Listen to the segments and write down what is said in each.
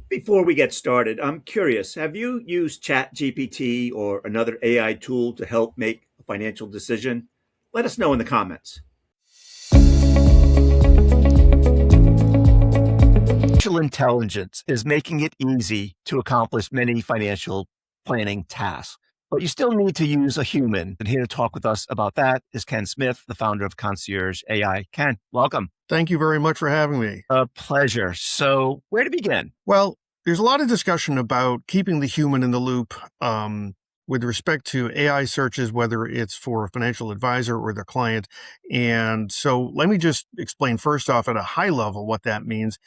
Before we get started, I'm curious, have you used ChatGPT or another AI tool to help make a financial decision? Let us know in the comments. Artificial intelligence is making it easy to accomplish many financial planning tasks, but you still need to use a human. And here to talk with us about that is Ken Smith, the founder of Concierge AI. Ken, welcome. Thank you very much for having me. A pleasure. So, where to begin? Well, there's a lot of discussion about keeping the human in the loop with respect to AI searches, whether it's for a financial advisor or their client. And so let me just explain first off at a high level what that means.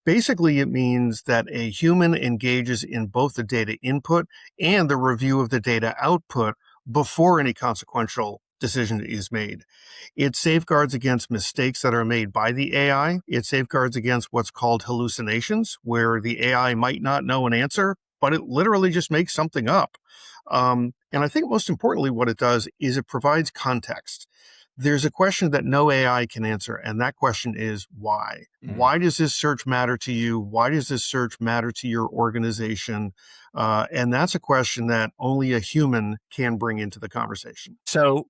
Basically, it means that a human engages in both the data input and the review of the data output before any consequential decision is made. It safeguards against mistakes that are made by the AI. It safeguards against what's called hallucinations, where the AI might not know an answer, but it literally just makes something up. And I think most importantly, what it does is it provides context. There's a question that no AI can answer, and that question is why? Why does this search matter to you? Why does this search matter to your organization? And that's a question that only a human can bring into the conversation. So,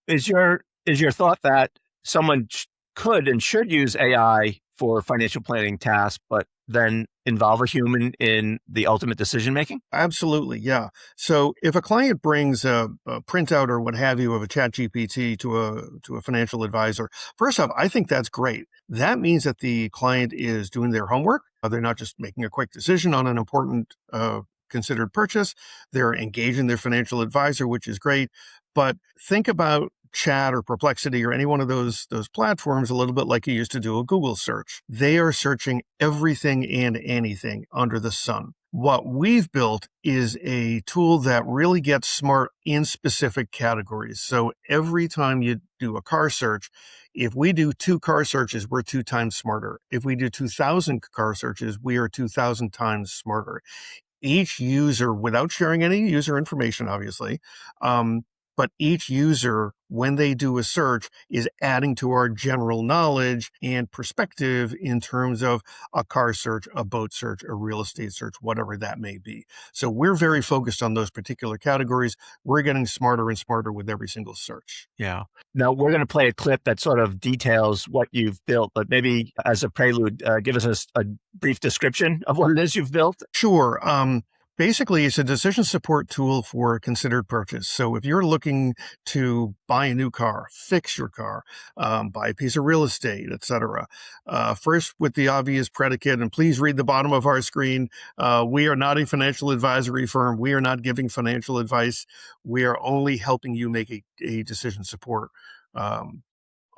is your thought that someone could and should use AI for financial planning tasks, but then involve a human in the ultimate decision making? Absolutely, yeah. So if a client brings a printout or what have you of a ChatGPT to a financial advisor, first off, I think that's great. That means that the client is doing their homework. They're not just making a quick decision on an important considered purchase. They're engaging their financial advisor, which is great. But think about Chat or Perplexity or any one of those platforms a little bit like you used to do a Google search. They are searching everything and anything under the sun. What we've built is a tool that really gets smart in specific categories. So every time you do a car search, if we do 2 car searches, we're 2 times smarter. If we do 2,000 car searches, we are 2,000 times smarter. Each user, without sharing any user information, obviously, but each user, when they do a search, is adding to our general knowledge and perspective in terms of a car search, a boat search, a real estate search, whatever that may be. So we're very focused on those particular categories. We're getting smarter and smarter with every single search. Yeah. Now, we're going to play a clip that sort of details what you've built, but maybe as a prelude, give us a brief description of what it is you've built. Sure. Basically, it's a decision support tool for considered purchase. So if you're looking to buy a new car, fix your car, buy a piece of real estate, etc., first with the obvious predicate, and please read the bottom of our screen, we are not a financial advisory firm. We are not giving financial advice. We are only helping you make a decision support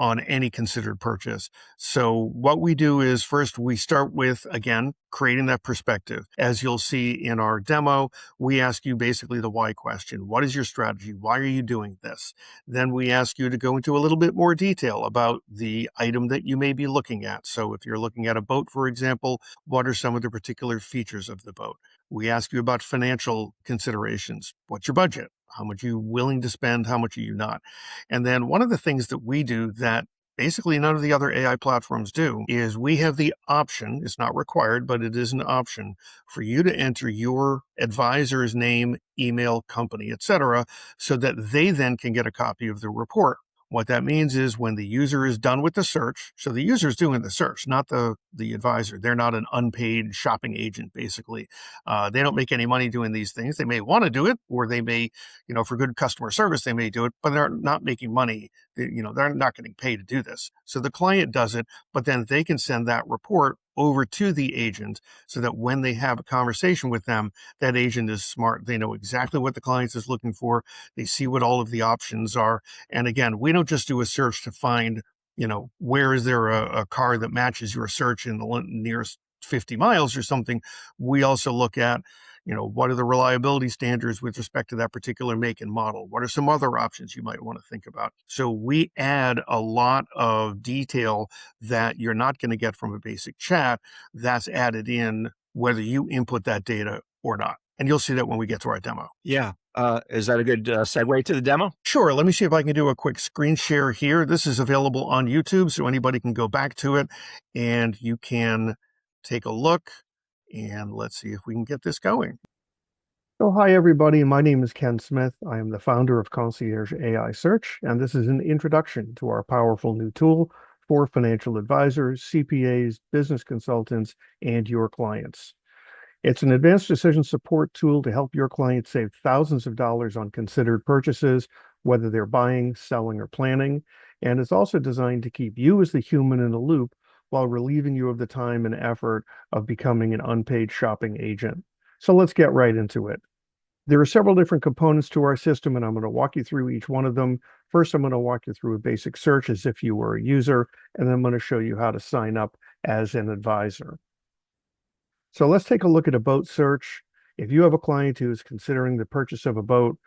on any considered purchase. So what we do is first we start with, again, creating that perspective. As you'll see in our demo, we ask you basically the why question. What is your strategy? Why are you doing this? Then we ask you to go into a little bit more detail about the item that you may be looking at. So if you're looking at a boat, for example, what are some of the particular features of the boat? We ask you about financial considerations. What's your budget? How much are you willing to spend? How much are you not? And then one of the things that we do that basically none of the other AI platforms do is we have the option, it's not required, but it is an option for you to enter your advisor's name, email, company, etc., so that they then can get a copy of the report. What that means is when the user is done with the search, so the user is doing the search, not the advisor. They're not an unpaid shopping agent, basically. They don't make any money doing these things. They may want to do it, or they may, for good customer service, they may do it, but they're not making money. They're not getting paid to do this. So the client does it, but then they can send that report over to the agent so that when they have a conversation with them, that agent is smart. They know exactly what the client is looking for. They see what all of the options are. And again, we don't just do a search to find, where is there a car that matches your search in the nearest 50 miles or something. We also look at, what are the reliability standards with respect to that particular make and model? What are some other options you might want to think about? So we add a lot of detail that you're not going to get from a basic chat. That's added in whether you input that data or not. And you'll see that when we get to our demo. Yeah. Is that a good segue to the demo? Sure. Let me see if I can do a quick screen share here. This is available on YouTube, so anybody can go back to it and you can take a look And let's see if we can get this going. So hi everybody, my name is Ken Smith. I am the founder of Concierge AI Search, and this is an introduction to our powerful new tool for financial advisors, CPAs, business consultants, and your clients. It's an advanced decision support tool to help your clients save thousands of dollars on considered purchases, whether they're buying, selling, or planning. And it's also designed to keep you as the human in the loop while relieving you of the time and effort of becoming an unpaid shopping agent. So let's get right into it. There are several different components to our system, and I'm going to walk you through each one of them. First, I'm going to walk you through a basic search as if you were a user, and then I'm going to show you how to sign up as an advisor. So let's take a look at a boat search. If you have a client who is considering the purchase of a boat,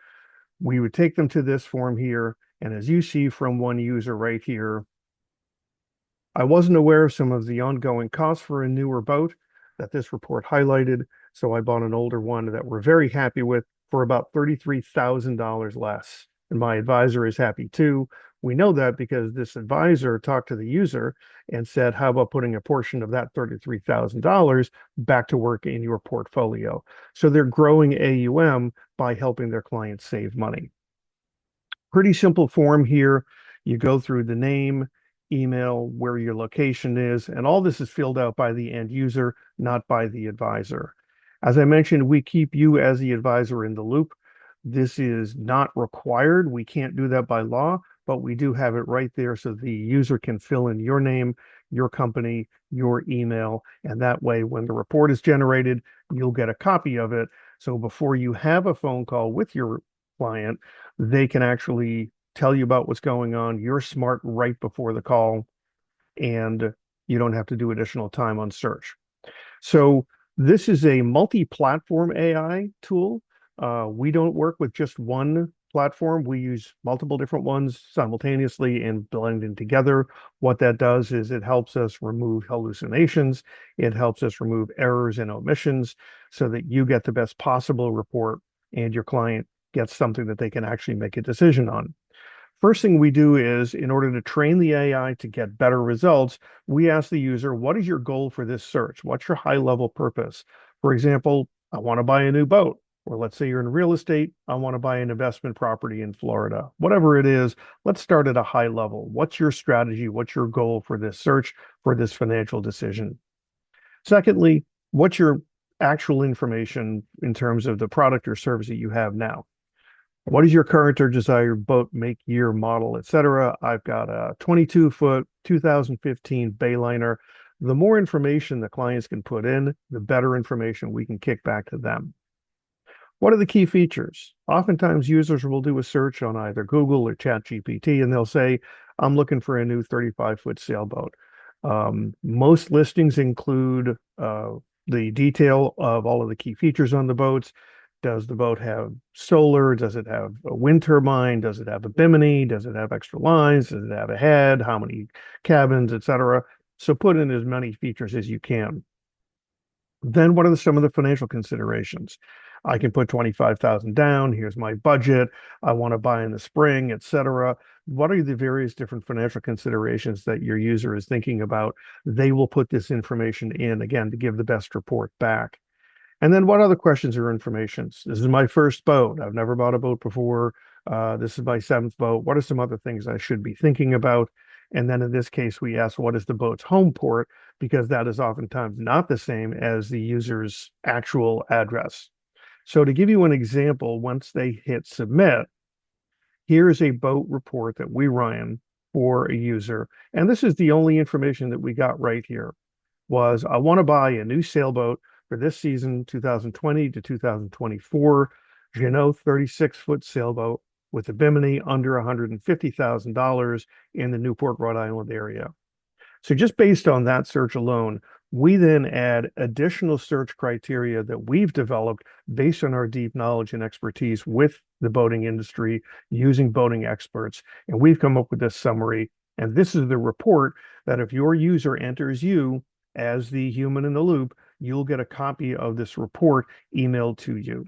we would take them to this form here. And as you see from one user right here, I wasn't aware of some of the ongoing costs for a newer boat that this report highlighted, so I bought an older one that we're very happy with for about $33,000 less. And my advisor is happy too. We know that because this advisor talked to the user and said, how about putting a portion of that $33,000 back to work in your portfolio? So they're growing AUM by helping their clients save money. Pretty simple form here. You go through the name, email, where your location is, and all this is filled out by the end user, not by the advisor. As I mentioned, we keep you as the advisor in the loop. This is not required. We can't do that by law, but we do have it right there so the user can fill in your name, your company, your email, and that way when the report is generated, you'll get a copy of it. So before you have a phone call with your client, they can actually tell you about what's going on. You're smart right before the call, and you don't have to do additional time on search. So this is a multi-platform AI tool. We don't work with just one platform. We use multiple different ones simultaneously and blending together. What that does is it helps us remove hallucinations. It helps us remove errors and omissions so that you get the best possible report and your client gets something that they can actually make a decision on. First thing we do is, in order to train the AI to get better results, we ask the user, what is your goal for this search? What's your high-level purpose? For example, I want to buy a new boat. Or let's say you're in real estate, I want to buy an investment property in Florida. Whatever it is, let's start at a high level. What's your strategy? What's your goal for this search, for this financial decision? Secondly, what's your actual information in terms of the product or service that you have now? What is your current or desired boat make, year, model, etc.? I've got a 22-foot 2015 Bayliner. The more information the clients can put in, the better information we can kick back to them. What are the key features? Oftentimes users will do a search on either Google or ChatGPT and they'll say, I'm looking for a new 35-foot sailboat. Most listings include the detail of all of the key features on the boats. Does the boat have solar? Does it have a wind turbine? Does it have a bimini? Does it have extra lines? Does it have a head? How many cabins, etc.? So put in as many features as you can. Then what are some of the financial considerations? I can put 25,000 down. Here's my budget. I want to buy in the spring, etc. What are the various different financial considerations that your user is thinking about? They will put this information in, again, to give the best report back. And then what other questions or informations? This is my first boat. I've never bought a boat before. This is my 7th boat. What are some other things I should be thinking about? And then in this case, we ask, what is the boat's home port? Because that is oftentimes not the same as the user's actual address. So to give you an example, once they hit submit, here is a boat report that we ran for a user. And this is the only information that we got right here was, I want to buy a new sailboat for this season, 2020 to 2024, Jeannot 36-foot sailboat with a bimini under $150,000 in the Newport, Rhode Island area. So just based on that search alone, we then add additional search criteria that we've developed based on our deep knowledge and expertise with the boating industry, using boating experts. And we've come up with this summary. And this is the report that if your user enters you as the human in the loop, you'll get a copy of this report emailed to you.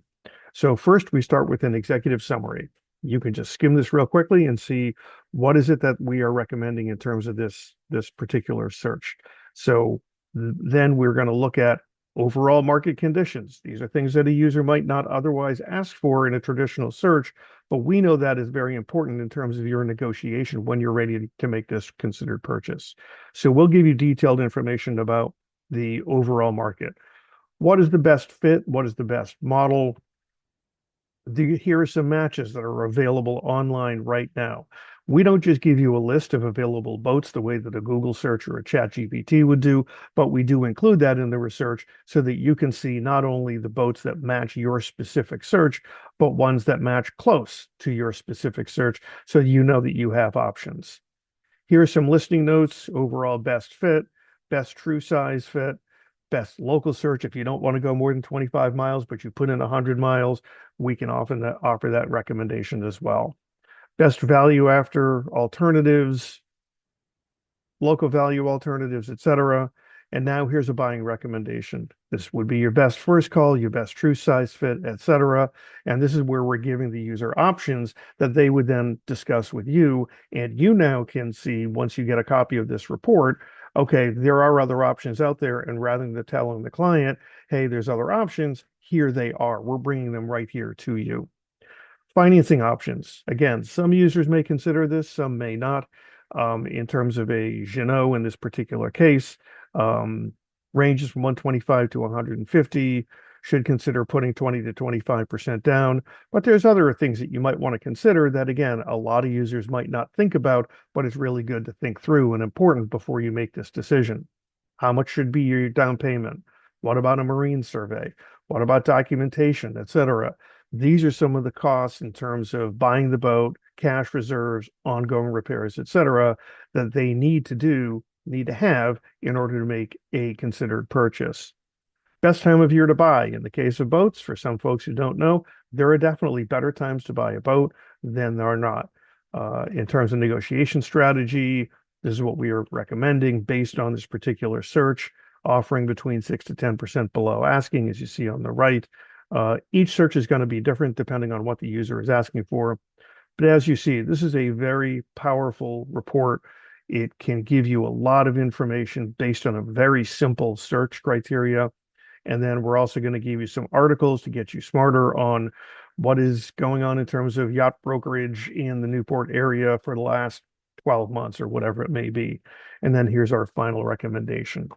So first, we start with an executive summary. You can just skim this real quickly and see what is it that we are recommending in terms of this particular search. So then we're going to look at Overall market conditions. These are things that a user might not otherwise ask for in a traditional search, but we know that is very important in terms of your negotiation when you're ready to make this considered purchase. So we'll give you detailed information about the overall market. What is the best fit? What is the best model? Here are some matches that are available online right now. We don't just give you a list of available boats the way that a Google search or a ChatGPT would do, but we do include that in the research so that you can see not only the boats that match your specific search, but ones that match close to your specific search so you know that you have options. Here are some listing notes: overall best fit, best true size fit, best local search. If you don't want to go more than 25 miles, but you put in 100 miles, we can often offer that recommendation as well. Best value after alternatives, local value alternatives, etc. And now here's a buying recommendation. This would be your best first call, your best true size fit, etc. And this is where we're giving the user options that they would then discuss with you. And you now can see, once you get a copy of this report, okay, there are other options out there. And rather than telling the client, hey, there's other options, here they are. We're bringing them right here to you. Financing options. Again, some users may consider this, some may not. In terms of a Jeannot in this particular case, ranges from 125 to 150, should consider putting 20 to 25% down. But there's other things that you might want to consider that, again, a lot of users might not think about, but it's really good to think through and important before you make this decision. How much should be your down payment? What about a marine survey? What about documentation, etc.? These are some of the costs in terms of buying the boat, cash reserves, ongoing repairs, etc., that they need to have in order to make a considered purchase. Best time of year to buy. In the case of boats, for some folks who don't know, there are definitely better times to buy a boat than there are not. In terms of negotiation strategy, this is what we are recommending based on this particular search, offering between 6 to 10% below asking, as you see on the right. Each search is going to be different depending on what the user is asking for. But as you see, this is a very powerful report. It can give you a lot of information based on a very simple search criteria. And then we're also going to give you some articles to get you smarter on what is going on in terms of yacht brokerage in the Newport area for the last 12 months or whatever it may be. And then here's our final recommendation.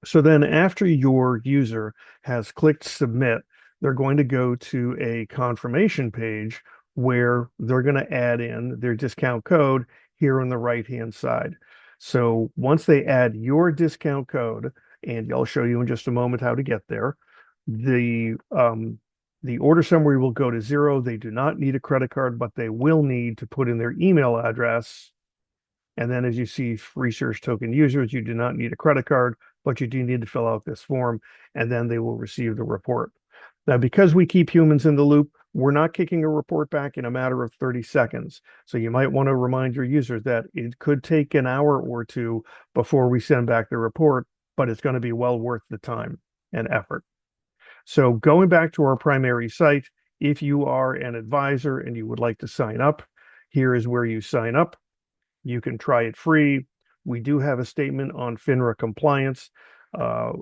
So then after your user has clicked submit, they're going to go to a confirmation page where they're going to add in their discount code here on the right-hand side. So once they add your discount code, and I'll show you in just a moment how to get there, the order summary will go to 0. They do not need a credit card, but they will need to put in their email address. And then as you see, research token users, you do not need a credit card, but you do need to fill out this form, and then they will receive the report. Now, because we keep humans in the loop, we're not kicking a report back in a matter of 30 seconds. So you might want to remind your users that it could take an hour or two before we send back the report, but it's going to be well worth the time and effort. So going back to our primary site, if you are an advisor and you would like to sign up, here is where you sign up. You can try it free. We do have a statement on FINRA compliance.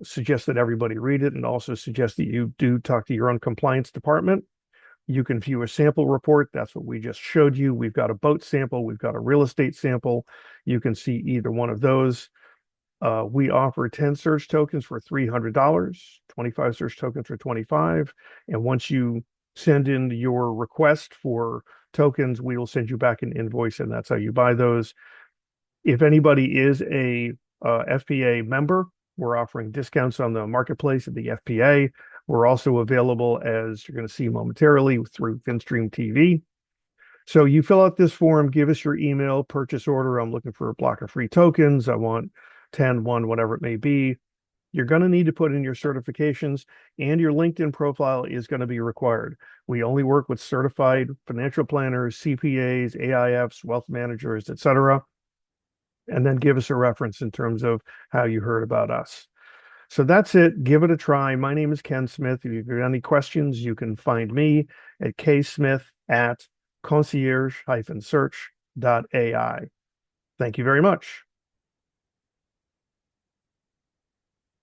Suggest that everybody read it, and also suggest that you do talk to your own compliance department. You can view a sample report. That's what we just showed you. We've got a boat sample. We've got a real estate sample. You can see either one of those. We offer 10 search tokens for $300, 25 search tokens for $25. And once you send in your request for tokens, we will send you back an invoice, and that's how you buy those. If anybody is a FPA member, we're offering discounts on the marketplace at the FPA. We're also available, as you're going to see momentarily, through FinStream TV. So you fill out this form, give us your email, purchase order. I'm looking for a block of free tokens. I want 10, 1, whatever it may be. You're going to need to put in your certifications, and your LinkedIn profile is going to be required. We only work with certified financial planners, CPAs, AIFs, wealth managers, etc. And then give us a reference in terms of how you heard about us. So that's it. Give it a try. My name is Ken Smith. If you've got any questions, you can find me at ksmith@concierge-search.ai. Thank you very much.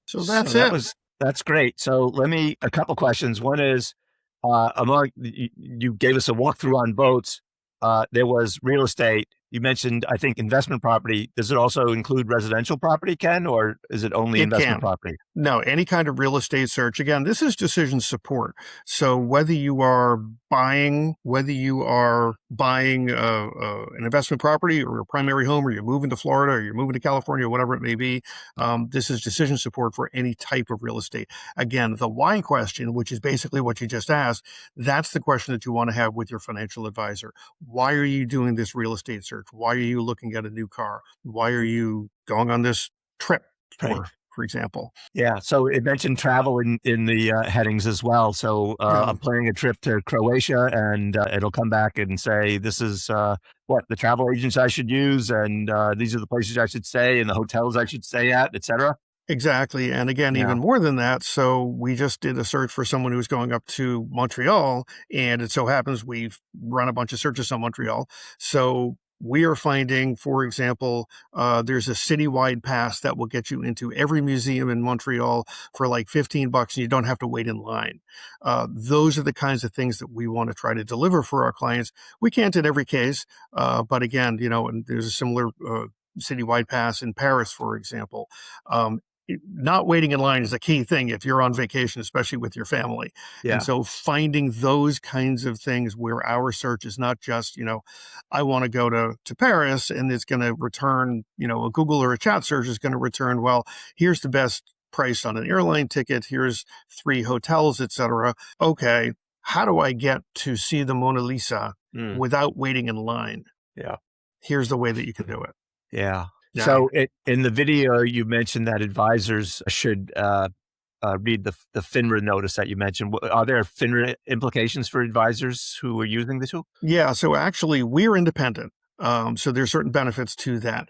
So that's that it. was That's great. So a couple questions. One is, you gave us a walkthrough on boats. There was real estate. You mentioned, I think, investment property. Does it also include residential property, Ken, or is it only It investment can. property? No, any kind of real estate search. Again, this is decision support. So whether you are buying an investment property or a primary home, or you're moving to Florida or you're moving to California, or whatever it may be, this is decision support for any type of real estate. Again, the why question, which is basically what you just asked, that's the question that you want to have with your financial advisor. Why are you doing this real estate search? Why are you looking at a new car? Why are you going on this trip? Right. For example. Yeah. So it mentioned travel in the headings as well. So Yeah. I'm planning a trip to Croatia, and it'll come back and say, this is what the travel agents I should use, and these are the places I should stay, and the hotels I should stay at, et cetera. Exactly. And again, Yeah. even more than that. So we just did a search for someone who's going up to Montreal, and it so happens we've run a bunch of searches on Montreal. So we are finding, for example, there's a citywide pass that will get you into every museum in Montreal for like $15, and you don't have to wait in line. Those are the kinds of things that we want to try to deliver for our clients. We can't in every case, but again, and there's a similar citywide pass in Paris, for example. Not waiting in line is a key thing if you're on vacation, especially with your family. Yeah. And so finding those kinds of things where our search is not just, I want to go to Paris, and it's going to return, a Google or a chat search is going to return, well, here's the best price on an airline ticket. Here's 3 hotels, etc. Okay. How do I get to see the Mona Lisa without waiting in line? Yeah. Here's the way that you can do it. Yeah. Yeah. So in the video, you mentioned that advisors should read the FINRA notice that you mentioned. Are there FINRA implications for advisors who are using the tool? Yeah. So actually, we're independent. So there's certain benefits to that.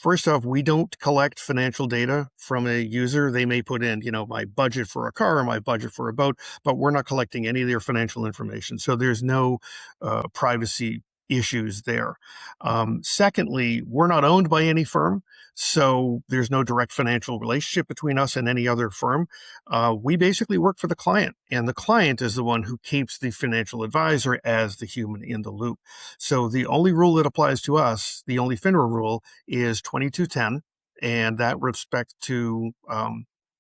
First off, we don't collect financial data from a user. They may put in, my budget for a car or my budget for a boat, but we're not collecting any of their financial information. So there's no privacy issues there. Secondly, we're not owned by any firm, so there's no direct financial relationship between us and any other firm. We basically work for the client, and the client is the one who keeps the financial advisor as the human in the loop. So the only rule that applies to us, the only FINRA rule, is 2210, and that respects to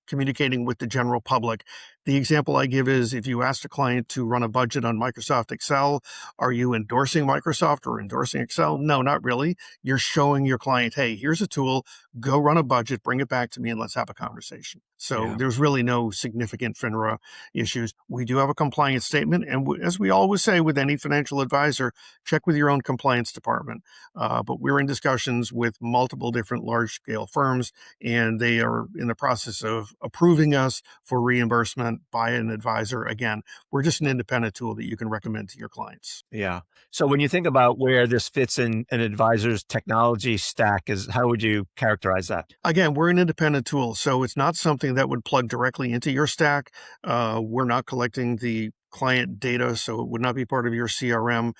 communicating with the general public. The example I give is, if you ask a client to run a budget on Microsoft Excel, are you endorsing Microsoft or endorsing Excel? No, not really. You're showing your client, hey, here's a tool, go run a budget, bring it back to me, and let's have a conversation. So there's really no significant FINRA issues. We do have a compliance statement. And as we always say with any financial advisor, check with your own compliance department. But we're in discussions with multiple different large-scale firms, and they are in the process of approving us for reimbursement by an advisor. Again, we're just an independent tool that you can recommend to your clients. Yeah. So when you think about where this fits in an advisor's technology stack, how would you characterize that? Again, we're an independent tool, so it's not something that would plug directly into your stack. We're not collecting the client data, so it would not be part of your CRM.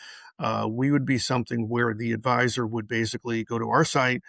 We would be something where the advisor would basically go to our site,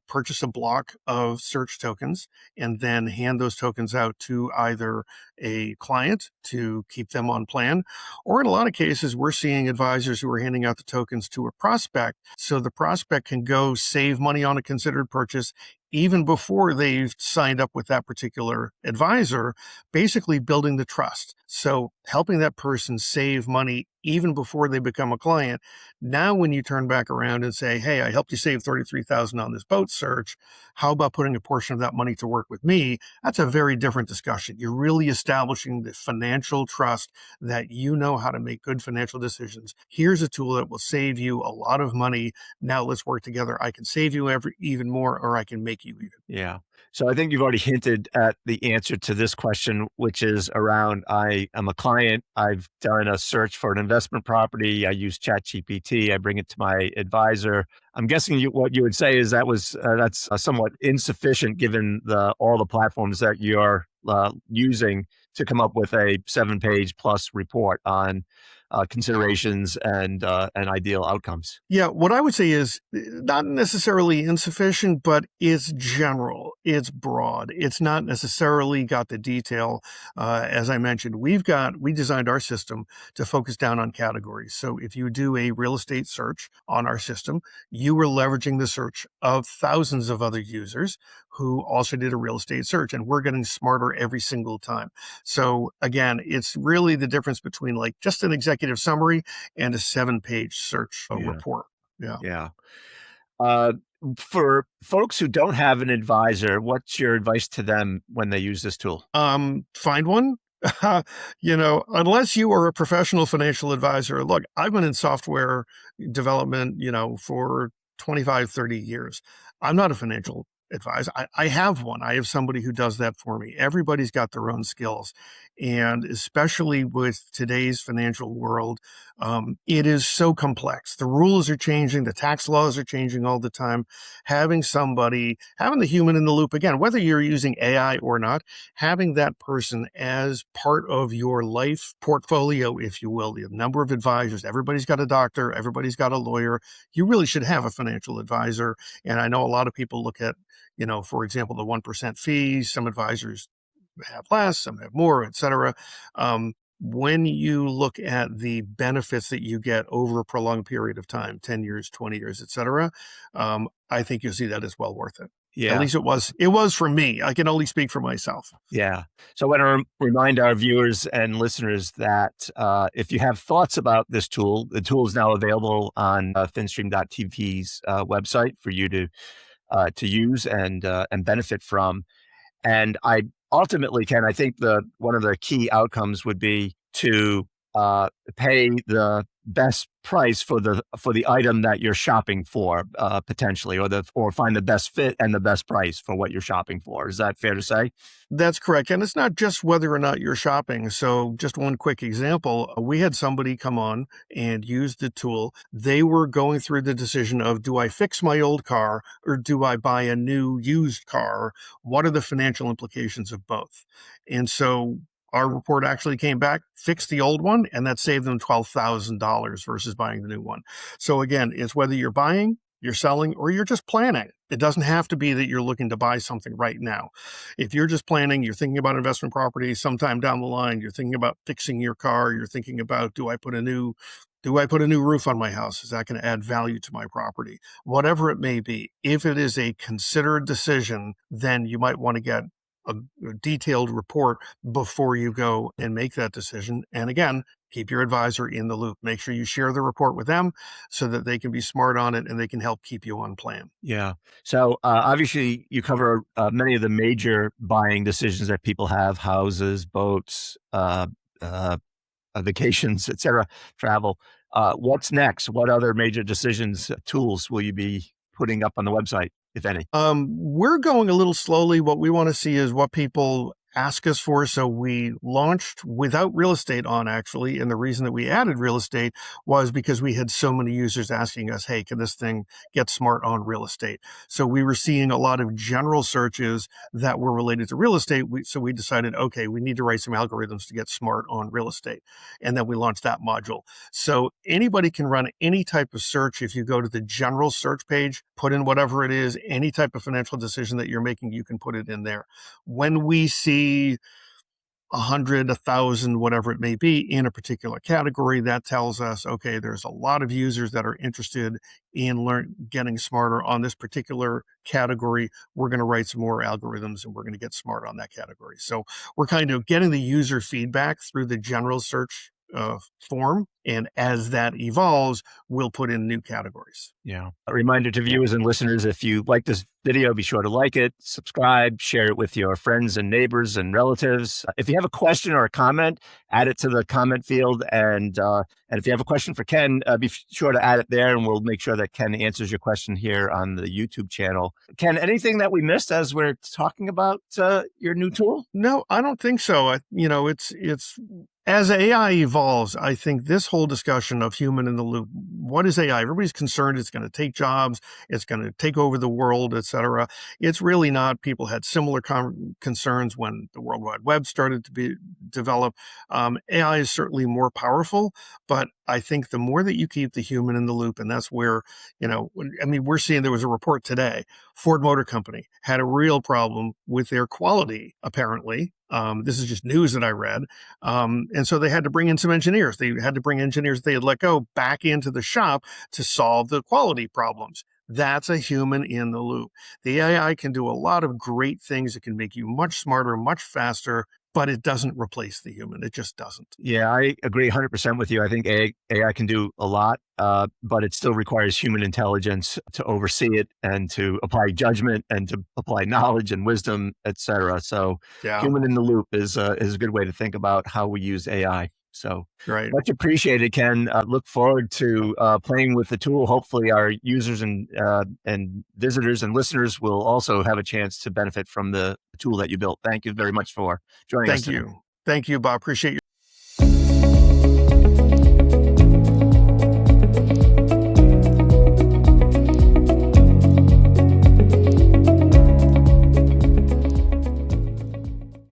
purchase a block of search tokens, and then hand those tokens out to either a client to keep them on plan, or in a lot of cases, we're seeing advisors who are handing out the tokens to a prospect, so the prospect can go save money on a considered purchase even before they've signed up with that particular advisor, basically building the trust. So helping that person save money even before they become a client. Now, when you turn back around and say, hey, I helped you save $33,000 on this boat search, how about putting a portion of that money to work with me? That's a very different discussion. You're really establishing the financial trust that you know how to make good financial decisions. Here's a tool that will save you a lot of money. Now let's work together. I can save you even more, or I can make you even. Yeah. So I think you've already hinted at the answer to this question, which is around, I am a client. I've done a search for an investment property. I use ChatGPT. I bring it to my advisor. I'm guessing what you would say is that's somewhat insufficient given all the platforms that you're using to come up with a 7-page plus report on considerations and ideal outcomes. Yeah, what I would say is not necessarily insufficient, but it's general. it's broad. It's not necessarily got the detail. As I mentioned, we designed our system to focus down on categories. So if you do a real estate search on our system, you were leveraging the search of thousands of other users who also did a real estate search, and we're getting smarter every single time. So again, it's really the difference between like just an executive summary and a 7-page search report. Yeah. Yeah. For folks who don't have an advisor, what's your advice to them when they use this tool? Find one. Unless you are a professional financial advisor. Look, I've been in software development, for 25, 30 years. I'm not a financial advisor. I have one. I have somebody who does that for me. Everybody's got their own skills. And especially with today's financial world, it is so complex. The rules are changing. The tax laws are changing all the time. Having the human in the loop, again, whether you're using AI or not, having that person as part of your life portfolio, if you will, the number of advisors, everybody's got a doctor, everybody's got a lawyer. You really should have a financial advisor. And I know a lot of people look at, for example, the 1% fees. Some advisors have less, some have more, et cetera. When you look at the benefits that you get over a prolonged period of time, 10 years, 20 years, et cetera, I think you'll see that as well worth it. Yeah. At least it was for me. I can only speak for myself. Yeah. So I want to remind our viewers and listeners that if you have thoughts about this tool, the tool is now available on FinStream.tv's website for you to use and benefit from. And ultimately, Ken, I think one of the key outcomes would be to pay the best price for the item that you're shopping for, potentially, or find the best fit and the best price for what you're shopping for. Is that fair to say? That's correct. And it's not just whether or not you're shopping. So just one quick example, we had somebody come on and use the tool. They were going through the decision of, do I fix my old car or do I buy a new used car? What are the financial implications of both? And so our report actually came back, fixed the old one, and that saved them $12,000 versus buying the new one. So again, it's whether you're buying, you're selling, or you're just planning. It doesn't have to be that you're looking to buy something right now. If you're just planning, you're thinking about investment property sometime down the line, you're thinking about fixing your car, you're thinking about, do I put a new roof on my house? Is that going to add value to my property? Whatever it may be, if it is a considered decision, then you might want to get a detailed report before you go and make that decision. And again, keep your advisor in the loop. Make sure you share the report with them so that they can be smart on it and they can help keep you on plan. Yeah. So obviously you cover many of the major buying decisions that people have: houses, boats, vacations, et cetera, travel. What's next? What other major decisions, tools will you be putting up on the website, if any? We're going a little slowly. What we want to see is what people ask us for. So we launched without real estate on, actually. And the reason that we added real estate was because we had so many users asking us, hey, can this thing get smart on real estate? So we were seeing a lot of general searches that were related to real estate. So we decided, okay, we need to write some algorithms to get smart on real estate. And then we launched that module. So anybody can run any type of search. If you go to the general search page, put in whatever it is, any type of financial decision that you're making, you can put it in there. When we see 100, 1,000, whatever it may be in a particular category, that tells us, okay, there's a lot of users that are interested in getting smarter on this particular category. We're going to write some more algorithms and we're going to get smart on that category. So we're kind of getting the user feedback through the general search form. And as that evolves, we'll put in new categories. Yeah. A reminder to viewers and listeners, if you like this video, be sure to like it, subscribe, share it with your friends and neighbors and relatives. If you have a question or a comment, add it to the comment field. And if you have a question for Ken, be sure to add it there, and we'll make sure that Ken answers your question here on the YouTube channel. Ken, anything that we missed as we're talking about your new tool? No, I don't think so. It's as AI evolves, I think this whole discussion of human in the loop, what is AI? Everybody's concerned it's going to take jobs, it's going to take over the world, et cetera. It's really not. People had similar concerns when the World Wide Web started to develop. AI is certainly more powerful, but I think the more that you keep the human in the loop, and that's where, we're seeing, there was a report today, Ford Motor Company had a real problem with their quality, apparently. This is just news that I read. And so they had to bring in some engineers. They had to bring engineers they had let go back into the shop to solve the quality problems. That's a human in the loop. The AI can do a lot of great things. It can make you much smarter, much faster, but it doesn't replace the human. It just doesn't. Yeah, I agree 100% with you. I think AI can do a lot, but it still requires human intelligence to oversee it and to apply judgment and to apply knowledge and wisdom, et cetera. So Yeah, human in the loop is a good way to think about how we use AI. So right. much appreciated, Ken. Look forward to playing with the tool. Hopefully our users and visitors and listeners will also have a chance to benefit from the tool that you built. Thank you very much for joining us Thank today. you. Thank you, Bob. Appreciate you.